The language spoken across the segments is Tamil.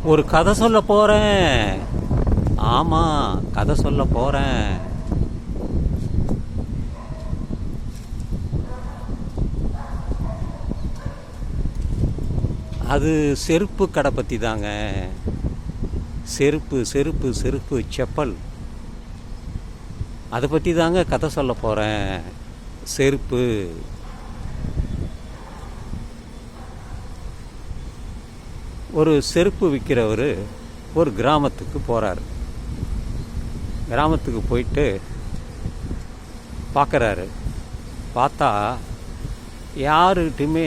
ஒரு கதை சொல்ல போகிறேன். ஆமாம், கதை சொல்ல போகிறேன். அது செருப்பு கடை பற்றி தாங்க. செருப்பு செருப்பு செருப்பு செப்பல், அதை பற்றி தாங்க கதை சொல்ல போகிறேன். செருப்பு. ஒரு செருப்பு விற்கிறவர் ஒரு கிராமத்துக்கு போகிறாரு. கிராமத்துக்கு போயிட்டு பார்க்குறாரு. பார்த்தா யாருக்கிட்டையுமே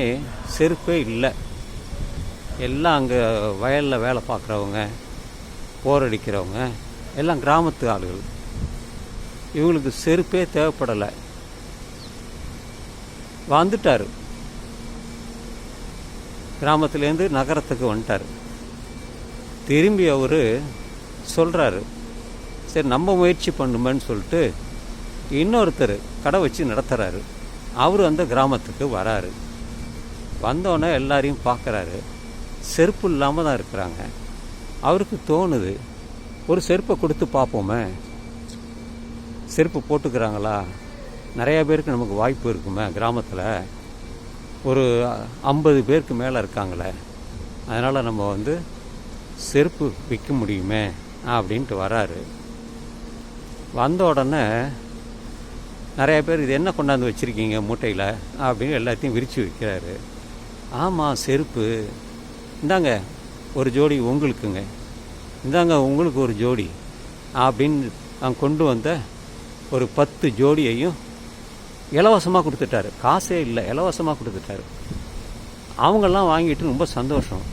செருப்பே இல்லை. எல்லாம் அங்கே வயலில் வேலை பார்க்குறவங்க, போர் அடிக்கிறவங்க எல்லாம் கிராமத்து ஆளுகள். இவங்களுக்கு செருப்பே தேவைப்படலை. வந்துட்டார், கிராமத்துலேருந்து நகரத்துக்கு வந்துட்டார். திரும்பி அவர் சொல்கிறாரு, சரி நம்ம முயற்சி பண்ணுமேன்னு சொல்லிட்டு இன்னொருத்தர் கடை வச்சு நடத்துகிறாரு. அவர் அந்த கிராமத்துக்கு வராரு. வந்தோடனே எல்லாரையும் பார்க்குறாரு. செருப்பு இல்லாமல் தான் இருக்கிறாங்க. அவருக்கு தோணுது, ஒரு செருப்பை கொடுத்து பார்ப்போமே, செருப்பு போட்டுக்கிறாங்களா, நிறையா பேருக்கு நமக்கு வாய்ப்பு இருக்குமே. கிராமத்தில் ஒரு 50 பேருக்கு மேலே இருக்காங்களே, அதனால் நம்ம செருப்பு விற்க முடியுமே அப்படின்ட்டு வராரு. வந்த உடனே நிறையா பேர் இது என்ன கொண்டாந்து வச்சுருக்கீங்க மூட்டையில் அப்படின்னு எல்லாத்தையும் விரித்து வைக்கிறாரு. ஆமாம், செருப்பு. இந்தாங்க ஒரு ஜோடி உங்களுக்குங்க, இந்தாங்க உங்களுக்கு ஒரு ஜோடி அப்படின்னு நான் கொண்டு வந்த ஒரு 10 ஜோடியையும் இலவசமாக கொடுத்துட்டாரு. காசே இல்லை, இலவசமாக கொடுத்துட்டாரு. அவங்கெல்லாம் வாங்கிட்டு ரொம்ப சந்தோஷம்.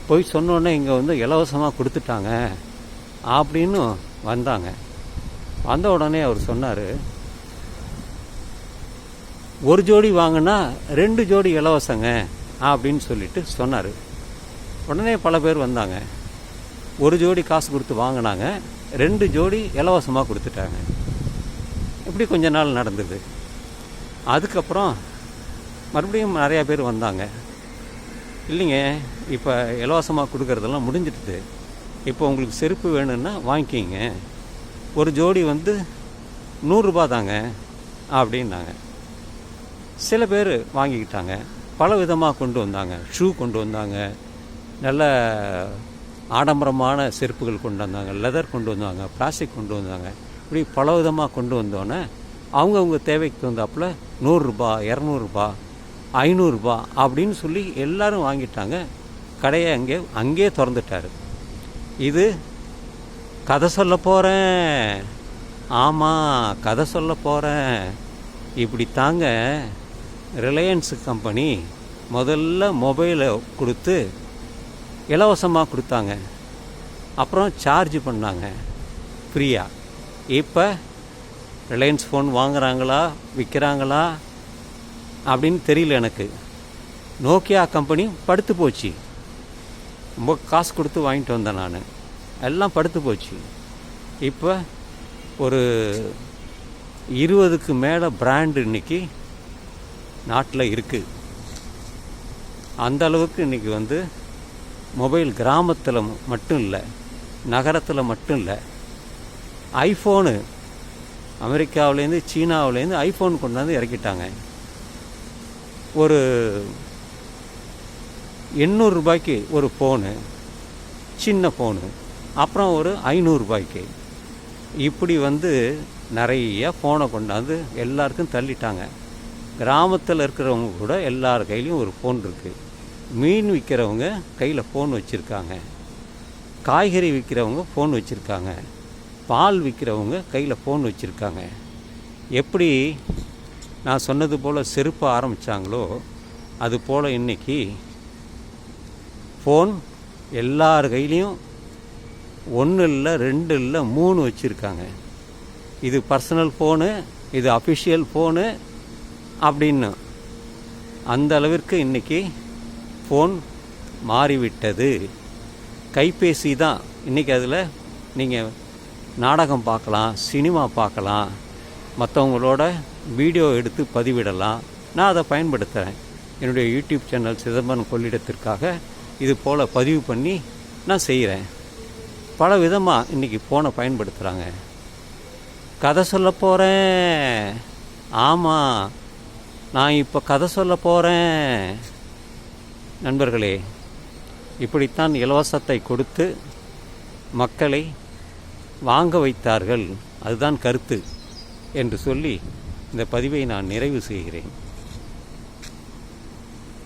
போய் சொன்னோடனே இங்கே இலவசமாக கொடுத்துட்டாங்க அப்படின்னு வந்தாங்க. வந்த உடனே அவர் சொன்னார், ஒரு ஜோடி வாங்கினா 2 ஜோடி இலவசங்க அப்படின்னு சொல்லிட்டு சொன்னார். உடனே பல பேர் வந்தாங்க. ஒரு ஜோடி காசு கொடுத்து வாங்கினாங்க, 2 ஜோடி இலவசமாக கொடுத்துட்டாங்க. இப்படி கொஞ்ச நாள் நடந்தது. அதுக்கப்புறம் மறுபடியும் நிறையா பேர் வந்தாங்க. இல்லைங்க, இப்போ இலவசமாக கொடுக்கறதெல்லாம் முடிஞ்சிடுது, இப்போ உங்களுக்கு செருப்பு வேணும்னா வாங்கிக்கிங்க, ஒரு ஜோடி 100 ரூபா தாங்க அப்படின்னாங்க. சில பேர் வாங்கிக்கிட்டாங்க. பல விதமாக கொண்டு வந்தாங்க. ஷூ கொண்டு வந்தாங்க, நல்ல ஆடம்பரமான செருப்புகள் கொண்டு வந்தாங்க, லெதர் கொண்டு வந்தாங்க, பிளாஸ்டிக் கொண்டு வந்தாங்க. இப்படி பல விதமாக கொண்டு வந்தோன்னே அவங்கவுங்க தேவைக்கு தகுந்தாப்புல 100 ரூபா, 200 ரூபா, 500 ரூபா அப்படின்னு சொல்லி எல்லோரும் வாங்கிட்டாங்க. கடையை அங்கேயே திறந்துட்டார். இது கதை சொல்ல போகிறேன். ஆமாம், கதை சொல்ல போகிறேன். இப்படி தாங்க ரிலையன்ஸு கம்பெனி முதல்ல மொபைலை கொடுத்து இலவசமாக கொடுத்தாங்க. அப்புறம் சார்ஜ் பண்ணாங்க ஃப்ரீயாக. இப்போ ரிலையன்ஸ் ஃபோன் வாங்குகிறாங்களா விற்கிறாங்களா அப்படின்னு தெரியல எனக்கு. நோக்கியா கம்பெனி படுத்து போச்சு. ரொம்ப காசு கொடுத்து வாங்கிட்டு வந்தேன் நான். எல்லாம் படுத்து போச்சு. இப்போ ஒரு 20க்கு மேலே பிராண்டு இன்றைக்கி நாட்டில் இருக்குது. அந்த அளவுக்கு இன்றைக்கி மொபைல் கிராமத்தில் மட்டும் இல்லை, நகரத்தில் மட்டும் இல்லை. ஐஃபோனு அமெரிக்காவிலேருந்து சீனாவிலேருந்து ஐஃபோன் கொண்டாந்து இறக்கிட்டாங்க. ஒரு 800 ரூபாய்க்கு ஒரு ஃபோனு, சின்ன ஃபோனு, அப்புறம் ஒரு 500 ரூபாய்க்கு. இப்படி நிறைய ஃபோனை கொண்டாந்து எல்லாருக்கும் தள்ளிட்டாங்க. கிராமத்தில் இருக்கிறவங்க கூட எல்லார் கையிலையும் ஒரு ஃபோன் இருக்குது. மீன் விற்கிறவங்க கையில் ஃபோன் வச்சுருக்காங்க, காய்கறி விற்கிறவங்க ஃபோன் வச்சுருக்காங்க, பால் விற்கிறவங்க கையில் ஃபோன் வச்சுருக்காங்க. எப்படி நான் சொன்னது போல் செருப்பு ஆரம்பித்தாங்களோ அது போல் இன்றைக்கி ஃபோன் எல்லார் கையிலையும் 1 இல்லை 2 இல்லை 3 வச்சுருக்காங்க. இது பர்சனல் ஃபோனு, இது அஃபிஷியல் ஃபோனு அப்படின்னு அந்த அளவிற்கு இன்றைக்கி ஃபோன் மாறிவிட்டது. கைபேசி தான் இன்றைக்கி. அதில் நீங்கள் நாடகம் பார்க்கலாம், சினிமா பார்க்கலாம், மற்றவங்களோட வீடியோ எடுத்து பதிவிடலாம். நான் அதை பயன்படுத்துகிறேன். என்னுடைய யூடியூப் சேனல் சிதம்பரம் கொள்ளிடத்திற்காக இது போல் பதிவு பண்ணி நான் செய்கிறேன். பல விதமாக இன்றைக்கி ஃபோனை பயன்படுத்துகிறாங்க. கதை சொல்ல போகிறேன், ஆமாம் நான் இப்போ கதை சொல்ல போகிறேன். நண்பர்களே, இப்படித்தான் இலவசத்தை கொடுத்து மக்களை வாங்க வைத்தார்கள், அதுதான் கருத்து என்று சொல்லி இந்த பதிவை நான் நிறைவு செய்கிறேன்.